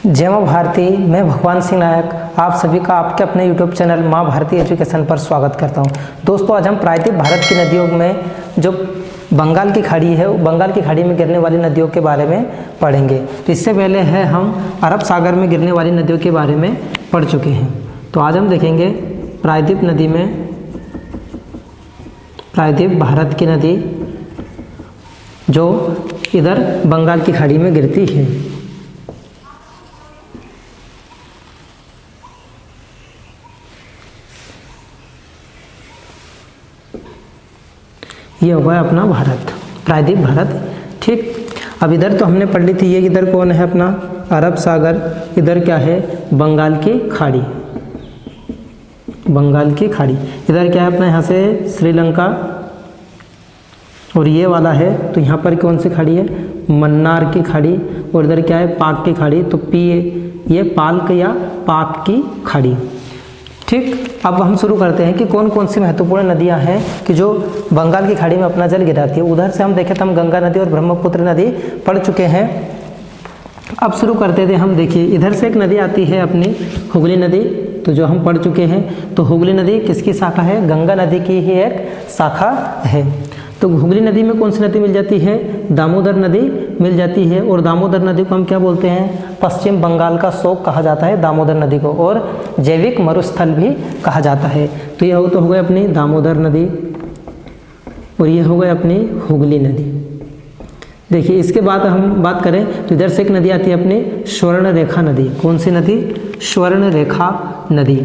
जय माँ भारती। मैं भगवान सिंह नायक आप सभी का आपके अपने यूट्यूब चैनल माँ भारती एजुकेशन पर स्वागत करता हूँ। दोस्तों, आज हम प्रायद्वीप भारत की नदियों में जो बंगाल की खाड़ी है, बंगाल की खाड़ी में गिरने वाली नदियों के बारे में पढ़ेंगे। तो इससे पहले है हम अरब सागर में गिरने वाली नदियों के बारे में पढ़ चुके हैं। तो आज हम देखेंगे प्रायद्वीप नदी में, प्रायद्वीप भारत की नदी जो इधर बंगाल की खाड़ी में गिरती है। ये होगा अपना भारत, प्रायद्वीप भारत। ठीक, अब इधर तो हमने पढ़ ली थी। ये इधर कौन है अपना अरब सागर, इधर क्या है बंगाल की खाड़ी, बंगाल की खाड़ी। इधर क्या है अपना यहाँ से श्रीलंका, और ये वाला है तो यहाँ पर कौन सी खाड़ी है मन्नार की खाड़ी, और इधर क्या है पाक की खाड़ी। तो ये पाल्क या पाक की खाड़ी। ठीक, अब हम शुरू करते हैं कि कौन कौन सी महत्वपूर्ण नदियां हैं कि जो बंगाल की खाड़ी में अपना जल गिराती है। उधर से हम देखें तो हम गंगा नदी और ब्रह्मपुत्र नदी पढ़ चुके हैं। अब शुरू करते थे हम। देखिए, इधर से एक नदी आती है अपनी हुगली नदी, तो जो हम पढ़ चुके हैं। तो हुगली नदी किसकी शाखा है? गंगा नदी की ही एक शाखा है। तो हुगली नदी में कौन सी नदी मिल जाती है? दामोदर नदी मिल जाती है। और दामोदर नदी को हम क्या बोलते हैं? पश्चिम बंगाल का शोक कहा जाता है दामोदर नदी को, और जैविक मरुस्थल भी कहा जाता है। तो ये तो हो गई अपनी दामोदर नदी, और ये हो गई अपनी हुगली नदी। देखिए, इसके बाद हम बात करें तो इधर से एक नदी आती है अपनी स्वर्ण रेखा नदी। कौन सी नदी? स्वर्ण रेखा नदी।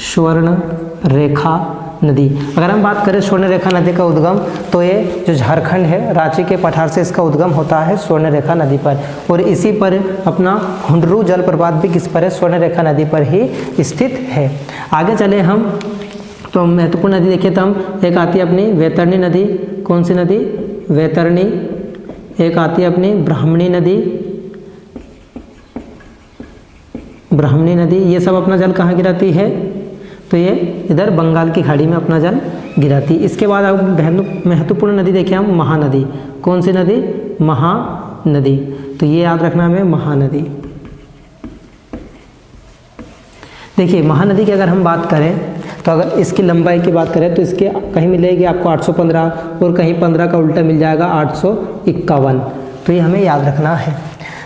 स्वर्ण रेखा नदी। अगर हम बात करें स्वर्ण रेखा नदी का उद्गम, तो ये जो झारखंड है, रांची के पठार से इसका उद्गम होता है स्वर्ण रेखा नदी पर, और इसी पर अपना हुंडरू जलप्रपात भी किस पर है? स्वर्ण रेखा नदी पर ही स्थित है। आगे चले हम तो महत्वपूर्ण नदी देखिए तो हम एक आती है अपनी वैतरणी नदी। कौन सी नदी? वैतरणी। एक आती है अपनी ब्राह्मणी नदी, ब्राह्मणी नदी। ये सब अपना जल कहाँ गिराती है? तो ये इधर बंगाल की खाड़ी में अपना जल गिराती। इसके बाद अब महत्वपूर्ण नदी देखिए हम महानदी। कौन सी नदी? महानदी। तो ये याद रखना हमें, महानदी। देखिए, महानदी की अगर हम बात करें तो अगर इसकी लंबाई की बात करें तो इसके कहीं मिलेगी आपको 815, और कहीं 15 का उल्टा मिल जाएगा 851। तो ये हमें याद रखना है।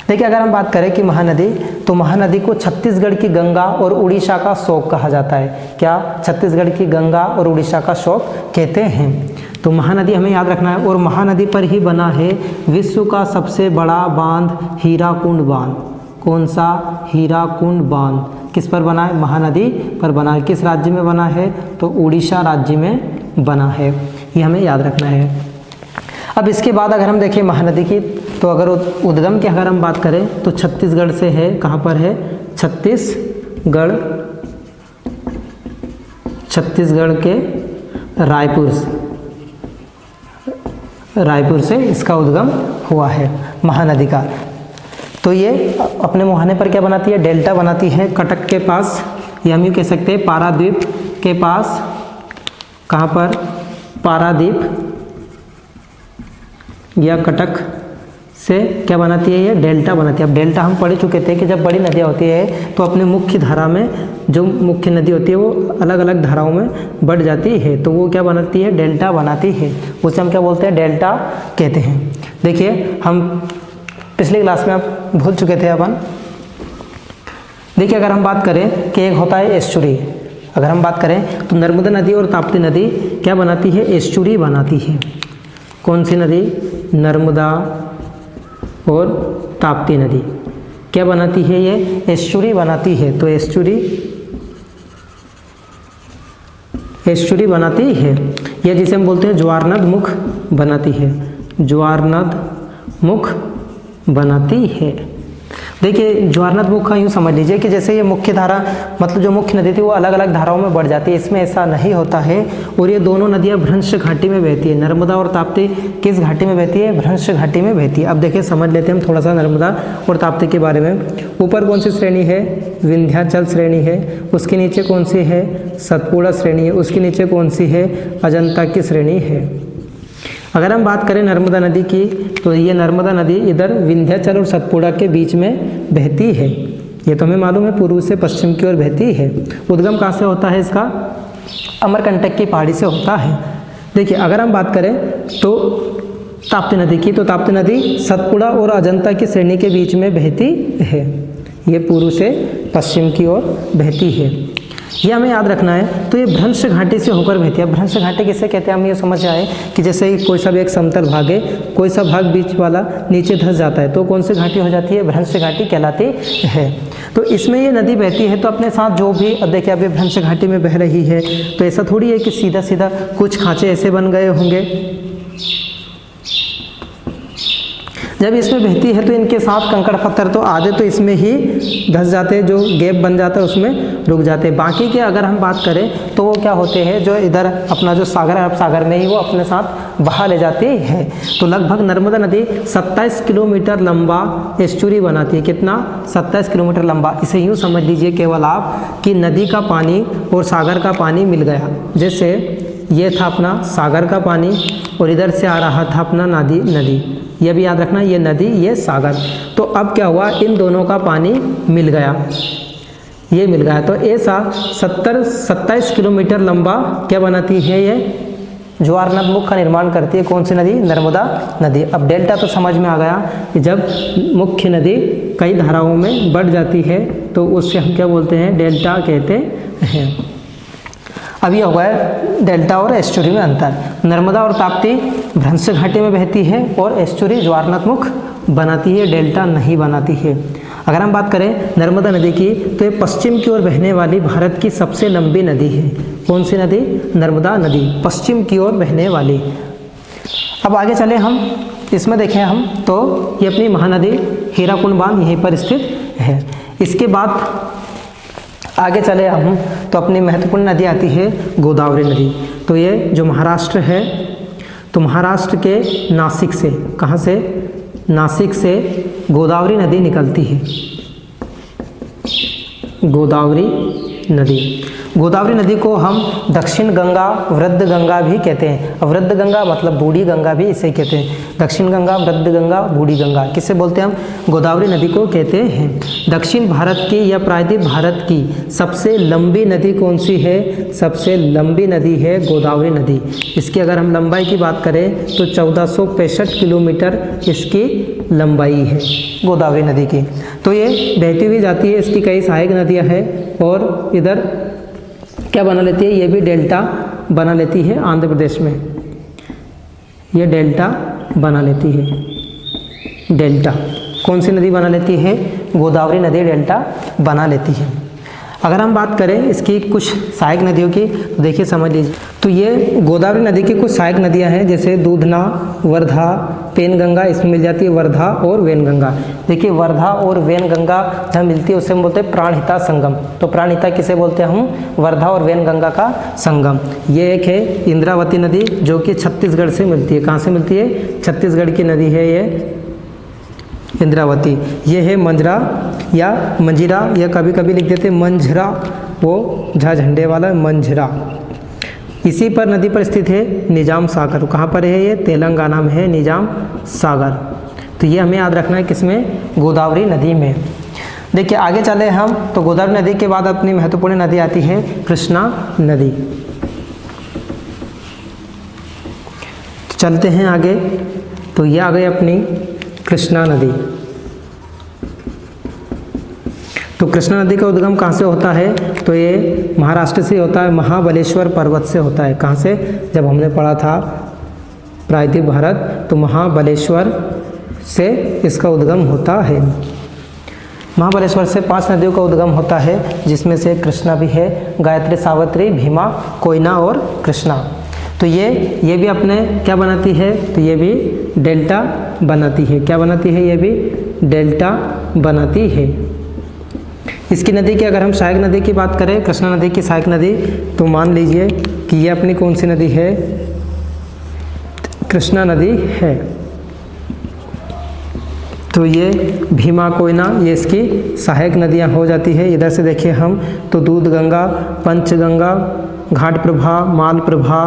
देखिए, अगर हम बात करें कि महानदी, तो महानदी को छत्तीसगढ़ की गंगा और उड़ीसा का शोक कहा जाता है। क्या? छत्तीसगढ़ की गंगा और उड़ीसा का शोक कहते हैं। तो महानदी हमें याद रखना है। और महानदी पर ही बना है विश्व का सबसे बड़ा बांध, हीराकुंड बांध। कौन सा? हीराकुंड बांध। किस पर बना है? महानदी पर बना है। किस राज्य में बना है? तो उड़ीसा राज्य में बना है। ये हमें याद रखना है। अब इसके बाद अगर हम देखें महानदी की, तो अगर उद्गम की अगर हम बात करें तो छत्तीसगढ़ से है। कहाँ पर है? छत्तीसगढ़, छत्तीसगढ़ के रायपुर से इसका उद्गम हुआ है महानदी का। तो ये अपने मुहाने पर क्या बनाती है? डेल्टा बनाती है कटक के पास, या हम यूँ कह सकते हैं पारादीप के पास। कहाँ पर? पारादीप या कटक से क्या बनाती है? ये डेल्टा बनाती है। अब डेल्टा हम पढ़ चुके थे कि जब बड़ी नदियाँ होती है तो अपने मुख्य धारा में, जो मुख्य नदी होती है वो अलग अलग धाराओं में बढ़ जाती है, तो वो क्या बनाती है? डेल्टा बनाती है। उसे हम क्या बोलते हैं? डेल्टा कहते हैं। देखिए, हम पिछली क्लास में आप भूल चुके थे अपन। देखिए, अगर हम बात करें कि एक होता है एस्चुरी। अगर हम बात करें तो नर्मदा नदी और ताप्ती नदी क्या बनाती है? एस्चुरी बनाती है। कौन सी नदी? नर्मदा और ताप्ती नदी क्या बनाती है? ये एस्चुरी बनाती है। तो एस्चुरी बनाती है। यह जिसे हम बोलते हैं ज्वारनद मुख बनाती है, ज्वारनद मुख बनाती है। देखिए, ज्वारनद मुख का यूँ समझ लीजिए कि जैसे ये मुख्य धारा, मतलब जो मुख्य नदी थी वो अलग अलग धाराओं में बढ़ जाती है। इसमें ऐसा नहीं होता है। और ये दोनों नदियाँ भ्रंश घाटी में बहती है। नर्मदा और ताप्ती किस घाटी में बहती है? भ्रंश घाटी में बहती है। अब देखिए, समझ लेते हैं हम थोड़ा सा नर्मदा और ताप्ती के बारे में। ऊपर कौन सी श्रेणी है? विंध्याचल श्रेणी है। उसके नीचे कौन सी है? सतपुड़ा श्रेणी है। उसके नीचे कौन सी है? अजंता की श्रेणी है। अगर हम बात करें नर्मदा नदी की, तो ये नर्मदा नदी इधर विंध्याचल और सतपुड़ा के बीच में बहती है। ये तो हमें मालूम है, पूर्व से पश्चिम की ओर बहती है। उद्गम कहाँ से होता है इसका? अमरकंटक की पहाड़ी से होता है। देखिए अगर हम बात करें तो ताप्ती नदी की, तो ताप्ती नदी सतपुड़ा और अजंता की श्रेणी के बीच में बहती है। ये पूर्व से पश्चिम की ओर बहती है, ये हमें याद रखना है। तो ये भ्रंश घाटी से होकर बहती है। भ्रंश घाटी किसे कहते हैं हम ये समझ आए कि जैसे कोई सा भी एक समतल भाग है, कोई सा भाग बीच वाला नीचे धंस जाता है, तो कौन सी घाटी हो जाती है? भ्रंश घाटी कहलाती है। तो इसमें ये नदी बहती है, तो अपने साथ जो भी, अब देखिए अभी भ्रंश घाटी में बह रही है, तो ऐसा थोड़ी है कि सीधा सीधा कुछ खांचे ऐसे बन गए होंगे। जब इसमें बहती है तो इनके साथ कंकड़ पत्थर तो आधे तो इसमें ही धंस जाते हैं, जो गैप बन जाता है उसमें रुक जाते हैं। बाकी के अगर हम बात करें तो वो क्या होते हैं, जो इधर अपना जो सागर है, अरब सागर में ही वो अपने साथ बहा ले जाती है। तो लगभग नर्मदा नदी 27 किलोमीटर लंबा एस्चुरी बनाती है। कितना? 27 किलोमीटर लंबा। इसे यूँ समझ लीजिए केवल आप कि नदी का पानी और सागर का पानी मिल गया। जैसे ये था अपना सागर का पानी और इधर से आ रहा था अपना नदी, ये भी याद रखना, ये नदी ये सागर। तो अब क्या हुआ, इन दोनों का पानी मिल गया, ये मिल गया। तो ऐसा 27 किलोमीटर लंबा क्या बनाती है, ये ज्वारनद मुख का निर्माण करती है। कौन सी नदी? नर्मदा नदी। अब डेल्टा तो समझ में आ गया कि जब मुख्य नदी कई धाराओं में बढ़ जाती है तो उससे हम क्या बोलते हैं? डेल्टा कहते हैं। अब ये हो गया डेल्टा और एस्चुरी में अंतर। नर्मदा और ताप्ती भ्रंश घाटी में बहती है और एस्चुरी ज्वारनात्मक बनाती है, डेल्टा नहीं बनाती है। अगर हम बात करें नर्मदा नदी की, तो ये पश्चिम की ओर बहने वाली भारत की सबसे लंबी नदी है। कौन सी नदी? नर्मदा नदी, पश्चिम की ओर बहने वाली। अब आगे चले हम, इसमें देखें हम तो ये अपनी महानदी हीराकुंड बांध यहीं पर स्थित है। इसके बाद आगे चले हम तो अपनी महत्वपूर्ण नदी आती है गोदावरी नदी। तो ये जो महाराष्ट्र है, तो महाराष्ट्र के नासिक से, कहाँ से? नासिक से गोदावरी नदी निकलती है। गोदावरी नदी, गोदावरी नदी को हम दक्षिण गंगा, वृद्ध गंगा भी कहते हैं। वृद्ध गंगा मतलब बूढ़ी गंगा भी इसे कहते हैं। दक्षिण गंगा, वृद्ध गंगा, बूढ़ी गंगा, किसे बोलते हैं हम? गोदावरी नदी को कहते हैं। दक्षिण भारत की या प्रायद्वीप भारत की सबसे लंबी नदी कौन सी है? सबसे लंबी नदी है गोदावरी नदी। इसकी अगर हम लंबाई की बात करें तो 1465 किलोमीटर इसकी लंबाई है गोदावरी नदी की। तो ये बहती हुई जाती है, इसकी कई सहायक नदियाँ हैं और इधर क्या बना लेती है? ये भी डेल्टा बना लेती है आंध्र प्रदेश में, ये डेल्टा बना लेती है। डेल्टा कौन सी नदी बना लेती है? गोदावरी नदी डेल्टा बना लेती है। अगर हम बात करें इसकी कुछ सहायक नदियों की, तो देखिए समझ लीजिए। तो ये गोदावरी नदी की कुछ सहायक नदियां हैं, जैसे दूधना, वर्धा, पेनगंगा, इसमें मिल जाती है वर्धा और वेनगंगा। देखिए वर्धा और वेनगंगा जहाँ मिलती है उसे हम बोलते हैं प्राणहिता संगम। तो प्राणहिता किसे बोलते हैं हम? वर्धा और वेनगंगा का संगम। ये एक है इंद्रावती नदी जो कि छत्तीसगढ़ से मिलती है। कहाँ से मिलती है? छत्तीसगढ़ की नदी है ये इंद्रावती। ये है मंजरा या मंजीरा, या कभी कभी लिख देते मंझरा, वो झा झंडे वाला मंझरा। इसी पर नदी पर स्थित है निजाम सागर। कहाँ पर है ये? तेलंगाना में है निजाम सागर। तो ये हमें याद रखना है किसमें? गोदावरी नदी में। देखिए आगे चले हम तो गोदावरी नदी के बाद अपनी महत्वपूर्ण नदी आती है कृष्णा नदी। तो चलते हैं आगे, तो ये आ गई अपनी कृष्णा नदी। तो कृष्णा नदी का उद्गम कहाँ से होता है? तो ये महाराष्ट्र से होता है, महाबलेश्वर पर्वत से होता है। कहाँ से? जब हमने पढ़ा था प्रायद्वीप भारत, तो महाबलेश्वर से इसका उद्गम होता है। महाबलेश्वर से 5 नदियों का उद्गम होता है, जिसमें से कृष्णा भी है, गायत्री, सावित्री, भीमा, कोयना और कृष्णा। तो ये भी अपने क्या बनाती है? तो ये भी डेल्टा बनाती है। क्या बनाती है? ये भी डेल्टा बनाती है। इसकी नदी की अगर हम सहायक नदी की बात करें, कृष्णा नदी की सहायक नदी, तो मान लीजिए कि ये अपनी कौन सी नदी है? कृष्णा नदी है। तो ये भीमा, कोयना, ये इसकी सहायक नदियाँ हो जाती है। इधर से देखिए हम तो दूध गंगा, पंचगंगा, घाटप्रभा, मालप्रभा,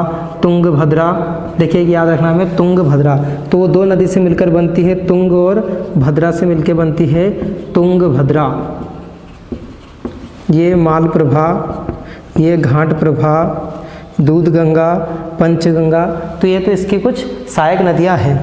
तुंगभद्रा। देखिए याद रखना हमें तुंगभद्रा, तो वो दो नदी से मिलकर बनती है तुंग, और भद्रा से मिलकर बनती है तुंगभद्रा। ये मालप्रभा, ये घाटप्रभा, दूधगंगा, पंचगंगा, तो ये तो इसकी कुछ सहायक नदियां हैं।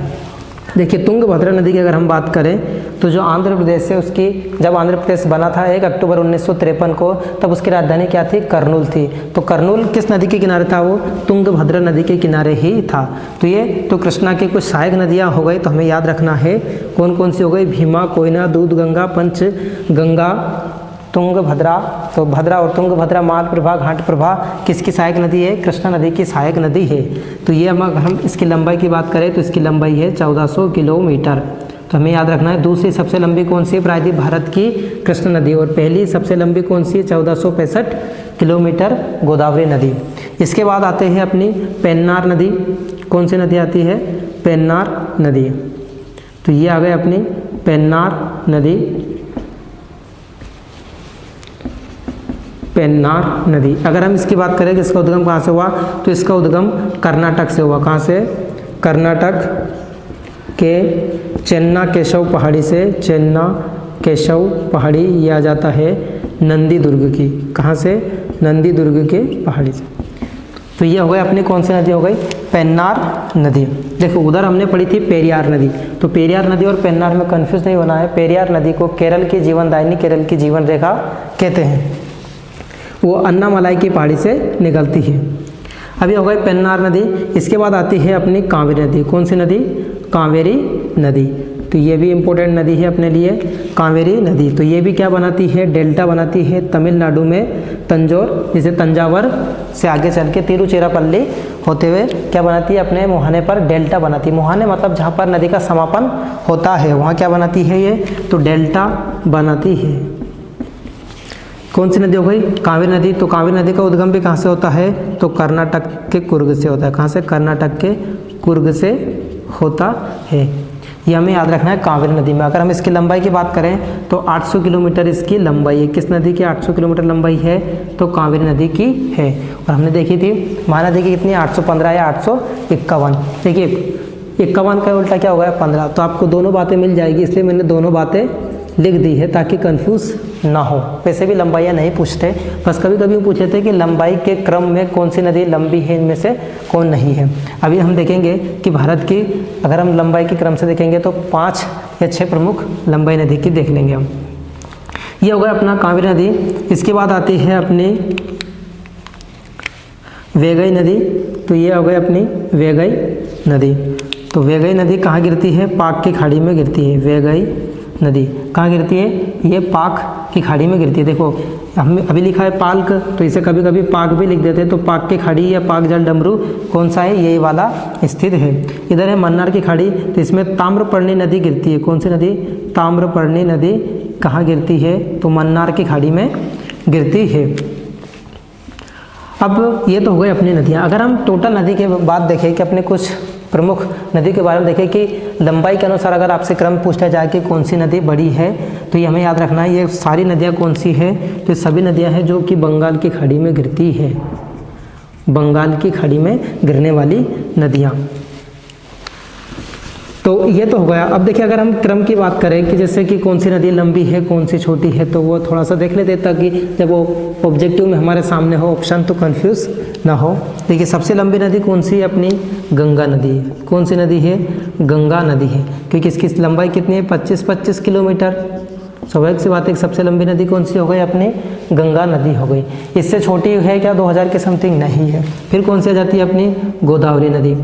देखिए तुंगभद्रा नदी की अगर हम बात करें तो जो आंध्र प्रदेश है उसकी, जब आंध्र प्रदेश बना था 1 अक्टूबर 1953 को, तब उसकी राजधानी क्या थी? कर्नूल थी। तो कर्नूल किस नदी के किनारे था? वो तुंगभद्रा नदी के किनारे ही था। तो ये तो कृष्णा की कुछ सहायक नदियाँ हो गई, तो हमें याद रखना है कौन कौन सी हो गई? भीमा, कोयना, दूधगंगा, पंचगंगा, तुंगभद्रा। तो भद्रा और तुंगभद्रा, मालप्रभा, घाटप्रभा किसकी सहायक नदी है? कृष्णा नदी की सहायक नदी है। तो ये हम इसकी लंबाई की बात करें तो इसकी लंबाई है 1400 किलोमीटर। तो हमें याद रखना है दूसरी सबसे लंबी कौन सी है? प्रायद्वीप भारत की कृष्णा नदी। और पहली सबसे लंबी कौन सी है? 1465 किलोमीटर, गोदावरी नदी। इसके बाद आते हैं अपनी पेन्नार नदी। कौन सी नदी आती है? पेन्नार नदी। तो ये आ गए अपनी पेन्नार नदी। पेन्नार नदी, अगर हम इसकी बात करें कि इसका उद्गम कहाँ से हुआ, तो इसका उद्गम कर्नाटक से हुआ। कहाँ से? कर्नाटक के चेन्ना केशव पहाड़ी से। चेन्ना केशव पहाड़ी ये आ जाता है नंदी दुर्ग की। कहाँ से? नंदी दुर्ग के पहाड़ी से। तो ये हो गई अपनी कौन सी नदी हो गई? पेन्नार नदी। देखो उधर हमने पढ़ी थी पेरियार नदी, तो पेरियार नदी और पेन्नार में कन्फ्यूज नहीं होना है। पेरियार नदी को केरल की जीवनदायिनी, केरल की जीवन रेखा कहते हैं। वो अन्नामलाई की पहाड़ी से निकलती है। अभी हो गई पेन्नार नदी। इसके बाद आती है अपनी कावेरी नदी। कौन सी नदी? कावेरी नदी। तो ये भी इम्पोर्टेंट नदी है अपने लिए, कावेरी नदी। तो ये भी क्या बनाती है? डेल्टा बनाती है तमिलनाडु में तंजौर, जिसे तंजावर से आगे चल के तिरुचिरापल्ली होते हुए क्या बनाती है? अपने मुहाने पर डेल्टा बनाती है। मुहाने मतलब जहाँ पर नदी का समापन होता है वहाँ क्या बनाती है ये? तो डेल्टा बनाती है। कौन सी नदी हो गई? कावेरी नदी। तो कावेरी नदी का उद्गम भी कहाँ से होता है? तो कर्नाटक के कुर्ग से होता है। कहाँ से? कर्नाटक के कुर्ग से होता है। ये हमें याद रखना है कावेरी नदी में। अगर हम इसकी लंबाई की बात करें तो 800 किलोमीटर इसकी लंबाई है। किस नदी की 800 किलोमीटर लंबाई है? तो कावेरी नदी की है। और हमने देखी थी महानदी की कितनी? 815 या 851। देखिए 51 का उल्टा क्या होगा? 15। तो आपको दोनों बातें मिल जाएगी, इसलिए मैंने दोनों बातें लिख दी है ताकि कंफ्यूज ना हो। वैसे भी लंबाइयाँ नहीं पूछते, बस कभी कभी पूछे थे कि लंबाई के क्रम में कौन सी नदी लंबी है, इनमें से कौन नहीं है। अभी हम देखेंगे कि भारत की अगर हम लंबाई के क्रम से देखेंगे तो 5 या 6 प्रमुख लंबाई नदी की देख लेंगे हम। ये हो गया अपना कावेरी नदी। इसके बाद आती है अपनी वैगई नदी। तो ये हो गई अपनी वैगई नदी। तो वैगई नदी कहाँ गिरती है? पाक की खाड़ी में गिरती है। वैगई नदी कहाँ गिरती है? ये पाक की खाड़ी में गिरती है। देखो हम अभी लिखा है पाल्क, तो इसे कभी कभी पाक भी लिख देते हैं। तो पाक की खाड़ी या पाक जल डमरू कौन सा है? यही वाला स्थित है। इधर है मन्नार की खाड़ी, तो इसमें ताम्रपर्णी नदी गिरती है। कौन सी नदी? ताम्रपर्णी नदी कहाँ गिरती है? तो मन्नार की खाड़ी में गिरती है। अब ये तो हो गई अपनी नदियाँ। अगर हम टोटल नदी के बाद देखें कि अपने कुछ प्रमुख नदी के बारे में देखें कि लंबाई के अनुसार अगर आपसे क्रम पूछा जाए कि कौन सी नदी बड़ी है, तो ये हमें याद रखना है। ये सारी नदियाँ कौन सी है? तो सभी नदियाँ हैं जो कि बंगाल की खाड़ी में गिरती है। बंगाल की खाड़ी में गिरने वाली नदियाँ। तो ये तो हो गया। अब देखिए अगर हम क्रम की बात करें कि जैसे कि कौन सी नदी लंबी है, कौन सी छोटी है, तो वो थोड़ा सा देख लेते ताकि जब वो ऑब्जेक्टिव में हमारे सामने हो ऑप्शन तो कंफ्यूज ना हो। देखिए सबसे लंबी नदी कौन सी है? अपनी गंगा नदी है। कौन सी नदी है? गंगा नदी है, क्योंकि इसकी लंबाई कितनी है? 25 किलोमीटर। स्वाभाविक सी बात है सबसे लंबी नदी कौन सी हो गई? अपनी गंगा नदी हो गई। इससे छोटी है क्या? 2000 के समथिंग नहीं है। फिर कौन सी आ जाती है? अपनी गोदावरी नदी।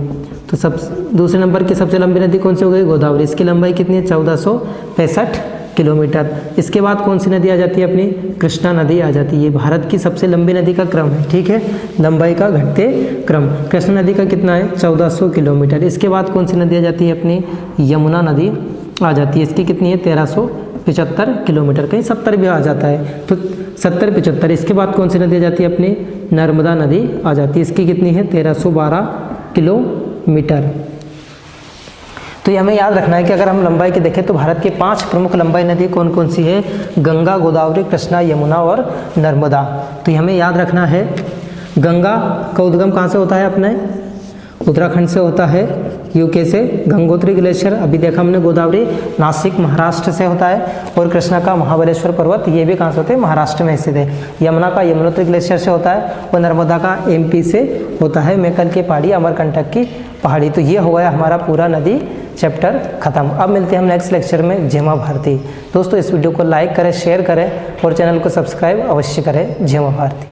तो सब दूसरे नंबर की सबसे लंबी नदी कौन सी हो गई? गोदावरी। इसकी लंबाई कितनी है? 1465 किलोमीटर। इसके बाद कौन सी नदी आ जाती है? अपनी कृष्णा नदी आ जाती है। ये भारत की सबसे लंबी नदी का क्रम है, ठीक है, लंबाई का घटते क्रम। कृष्णा नदी का कितना है? 1400 किलोमीटर। इसके बाद कौन सी नदी आ जाती है? अपनी यमुना नदी आ जाती है। इसकी कितनी है? 1375 किलोमीटर। कहीं 70 भी आ जाता है, तो 70-75। इसके बाद कौन सी नदी आ जाती है? अपनी नर्मदा नदी आ जाती है। इसकी कितनी है? 1312 किलोमीटर। तो ये हमें याद रखना है कि अगर हम लंबाई की देखें तो भारत की 5 प्रमुख लंबाई नदी कौन कौन सी है? गंगा, गोदावरी, कृष्णा, यमुना और नर्मदा। तो ये हमें याद रखना है। गंगा का उद्गम कहाँ से होता है अपने? उत्तराखंड से होता है, यूके से। गंगोत्री ग्लेशियर अभी देखा हमने, गोदावरी नासिक महाराष्ट्र से होता है। और कृष्णा का महाबलेश्वर पर्वत ये भी कहाँ से होते हैं? महाराष्ट्र में स्थित है। यमुना का यमुनोत्री ग्लेशियर से होता है और नर्मदा का एमपी से होता है। मेकल की पहाड़ी, अमरकंटक की पहाड़ी। तो ये हो गया हमारा पूरा नदी चैप्टर खत्म। अब मिलते हैं हम नेक्स्ट लेक्चर में। जय मां भारती। दोस्तों इस वीडियो को लाइक करें, शेयर करें और चैनल को सब्सक्राइब अवश्य करें। जय मां भारती।